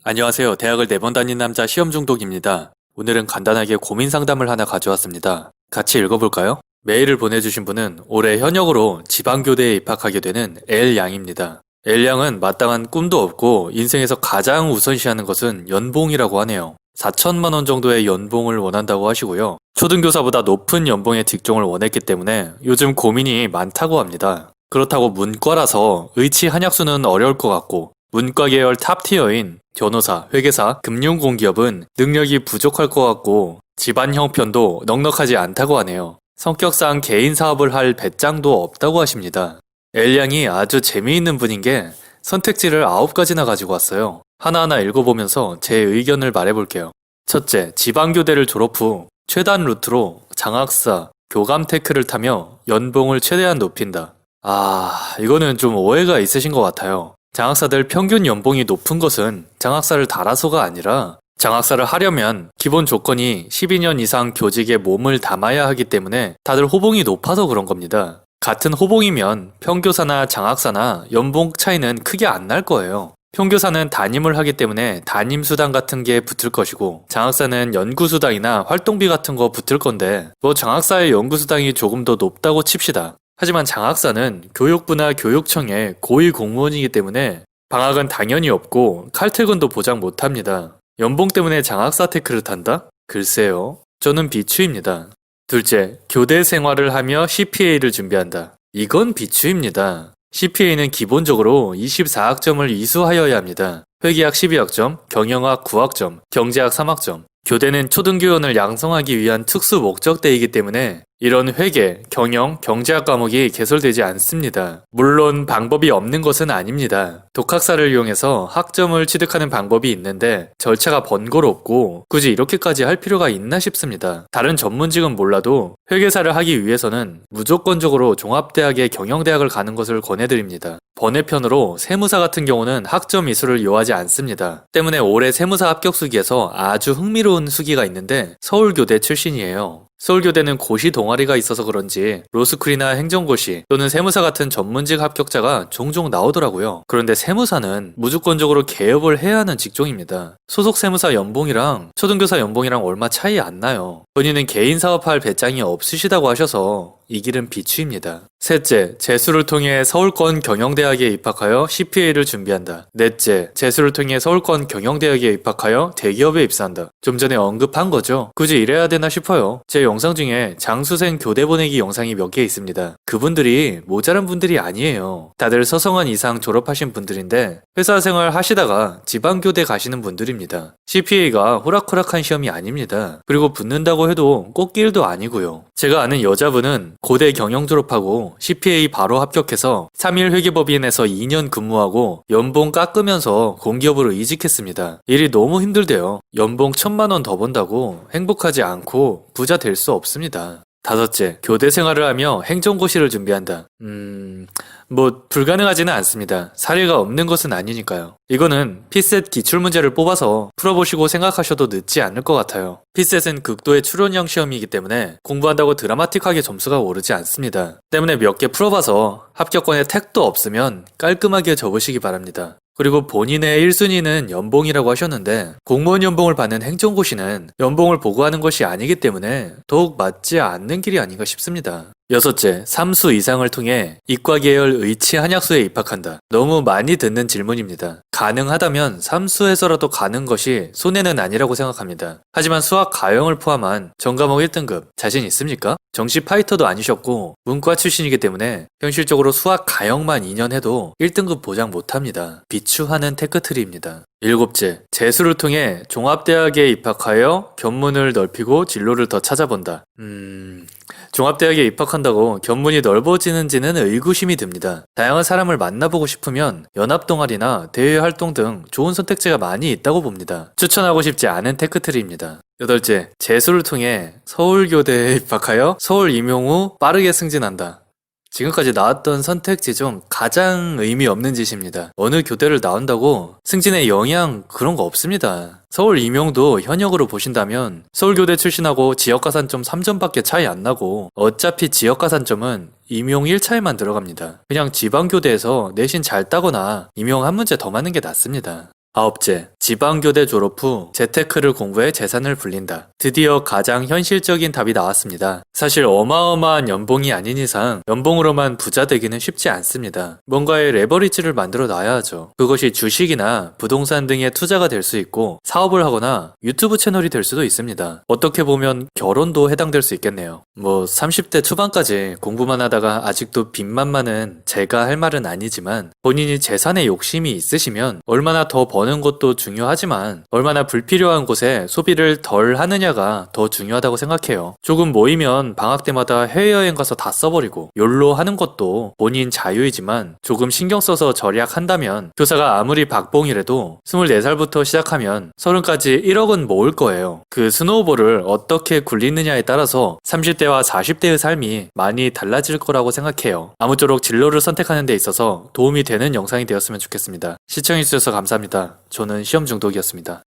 안녕하세요. 대학을 4번 다닌 남자 시험 중독입니다. 오늘은 간단하게 고민 상담을 하나 가져왔습니다. 같이 읽어볼까요? 메일을 보내주신 분은 올해 현역으로 지방교대에 입학하게 되는 L양입니다. L양은 마땅한 꿈도 없고 인생에서 가장 우선시하는 것은 연봉이라고 하네요. 4천만 원 정도의 연봉을 원한다고 하시고요. 초등교사보다 높은 연봉의 직종을 원했기 때문에 요즘 고민이 많다고 합니다. 그렇다고 문과라서 의치 한약수는 어려울 것 같고 문과 계열 탑티어인 변호사, 회계사, 금융공기업은 능력이 부족할 것 같고 집안 형편도 넉넉하지 않다고 하네요. 성격상 개인 사업을 할 배짱도 없다고 하십니다. L양이 아주 재미있는 분인 게 선택지를 9가지나 가지고 왔어요. 하나하나 읽어보면서 제 의견을 말해볼게요. 첫째, 지방교대를 졸업 후 최단 루트로 장학사, 교감 테크를 타며 연봉을 최대한 높인다. 이거는 좀 오해가 있으신 것 같아요. 장학사들 평균 연봉이 높은 것은 장학사를 달아서가 아니라 장학사를 하려면 기본 조건이 12년 이상 교직에 몸을 담아야 하기 때문에 다들 호봉이 높아서 그런 겁니다. 같은 호봉이면 평교사나 장학사나 연봉 차이는 크게 안 날 거예요. 평교사는 담임을 하기 때문에 담임수당 같은 게 붙을 것이고 장학사는 연구수당이나 활동비 같은 거 붙을 건데 장학사의 연구수당이 조금 더 높다고 칩시다. 하지만 장학사는 교육부나 교육청의 고위 공무원이기 때문에 방학은 당연히 없고 칼퇴근도 보장 못합니다. 연봉 때문에 장학사 테크를 탄다? 글쎄요. 저는 비추입니다. 둘째, 교대 생활을 하며 CPA를 준비한다. 이건 비추입니다. CPA는 기본적으로 24학점을 이수하여야 합니다. 회계학 12학점, 경영학 9학점, 경제학 3학점. 교대는 초등교원을 양성하기 위한 특수 목적대이기 때문에 이런 회계, 경영, 경제학 과목이 개설되지 않습니다. 물론 방법이 없는 것은 아닙니다. 독학사를 이용해서 학점을 취득하는 방법이 있는데 절차가 번거롭고 굳이 이렇게까지 할 필요가 있나 싶습니다. 다른 전문직은 몰라도 회계사를 하기 위해서는 무조건적으로 종합대학의 경영대학을 가는 것을 권해드립니다. 번외편으로 세무사 같은 경우는 학점 이수를 요하지 않습니다. 때문에 올해 세무사 합격 수기에서 아주 흥미로운 수기가 있는데 서울교대 출신이에요. 서울교대는 고시 동아리가 있어서 그런지 로스쿨이나 행정고시 또는 세무사 같은 전문직 합격자가 종종 나오더라고요. 그런데 세무사는 무조건적으로 개업을 해야 하는 직종입니다. 소속 세무사 연봉이랑 초등교사 연봉이랑 얼마 차이 안 나요. 본인은 개인 사업할 배짱이 없으시다고 하셔서 이 길은 비추입니다. 셋째, 재수를 통해 서울권 경영대학에 입학하여 CPA를 준비한다. 넷째, 재수를 통해 서울권 경영대학에 입학하여 대기업에 입사한다. 좀 전에 언급한 거죠. 굳이 이래야 되나 싶어요. 제 영상 중에 장수생 교대 보내기 영상이 몇 개 있습니다. 그분들이 모자란 분들이 아니에요. 다들 서성한 이상 졸업하신 분들인데 회사 생활 하시다가 지방교대 가시는 분들입니다. CPA가 호락호락한 시험이 아닙니다. 그리고 붙는다고 해도 꽃길도 아니고요. 제가 아는 여자분은 고대 경영 졸업하고 CPA 바로 합격해서 3일 회계법인에서 2년 근무하고 연봉 깎으면서 공기업으로 이직했습니다. 일이 너무 힘들대요. 연봉 1,000만 원 더 번다고 행복하지 않고 부자 될 수 없습니다. 다섯째, 교대 생활을 하며 행정고시를 준비한다. 불가능하지는 않습니다. 사례가 없는 것은 아니니까요. 이거는 피셋 기출문제를 뽑아서 풀어보시고 생각하셔도 늦지 않을 것 같아요. 피셋은 극도의 출연형 시험이기 때문에 공부한다고 드라마틱하게 점수가 오르지 않습니다. 때문에 몇 개 풀어봐서 합격권에 택도 없으면 깔끔하게 접으시기 바랍니다. 그리고 본인의 1순위는 연봉이라고 하셨는데 공무원 연봉을 받는 행정고시는 연봉을 보고하는 것이 아니기 때문에 더욱 맞지 않는 길이 아닌가 싶습니다. 여섯째, 3수 이상을 통해 이과 계열 의치 한약수에 입학한다. 너무 많이 듣는 질문입니다. 가능하다면 3수에서라도 가는 것이 손해는 아니라고 생각합니다. 하지만 수학 가형을 포함한 전과목 1등급 자신 있습니까? 정시 파이터도 아니셨고 문과 출신이기 때문에 현실적으로 수학 가형만 2년 해도 1등급 보장 못합니다. 비추하는 테크트리입니다. 일곱째, 재수를 통해 종합대학에 입학하여 견문을 넓히고 진로를 더 찾아본다. 종합대학에 입학한다고 견문이 넓어지는지는 의구심이 듭니다. 다양한 사람을 만나보고 싶으면 연합동아리나 대외활동 등 좋은 선택지가 많이 있다고 봅니다. 추천하고 싶지 않은 테크트리입니다. 여덟째, 재수를 통해 서울교대에 입학하여 서울 임용 후 빠르게 승진한다. 지금까지 나왔던 선택지 중 가장 의미 없는 짓입니다. 어느 교대를 나온다고 승진에 영향 그런 거 없습니다. 서울 임용도 현역으로 보신다면 서울교대 출신하고 지역가산점 3점밖에 차이 안 나고 어차피 지역가산점은 임용 1차에만 들어갑니다. 그냥 지방교대에서 내신 잘 따거나 임용 한 문제 더 맞는 게 낫습니다. 아홉째, 지방교대 졸업 후 재테크를 공부해 재산을 불린다. 드디어 가장 현실적인 답이 나왔습니다. 사실 어마어마한 연봉이 아닌 이상 연봉으로만 부자 되기는 쉽지 않습니다. 뭔가의 레버리지를 만들어 놔야죠. 그것이 주식이나 부동산 등의 투자가 될 수 있고 사업을 하거나 유튜브 채널이 될 수도 있습니다. 어떻게 보면 결혼도 해당될 수 있겠네요. 30대 초반까지 공부만 하다가 아직도 빚만 많은 제가 할 말은 아니지만 본인이 재산에 욕심이 있으시면 얼마나 더 버는 것도 중요하지만 얼마나 불필요한 곳에 소비를 덜 하느냐가 더 중요하다고 생각해요. 조금 모이면 방학 때마다 해외여행 가서 다 써버리고 욜로 하는 것도 본인 자유이지만 조금 신경 써서 절약한다면 교사가 아무리 박봉이라도 24살부터 시작하면 30까지 1억은 모을 거예요. 그 스노우볼을 어떻게 굴리느냐에 따라서 30대와 40대의 삶이 많이 달라질 거라고 생각해요. 아무쪼록 진로를 선택하는 데 있어서 도움이 되는 영상이 되었으면 좋겠습니다. 시청해주셔서 감사합니다. 저는 시험 중독이었습니다.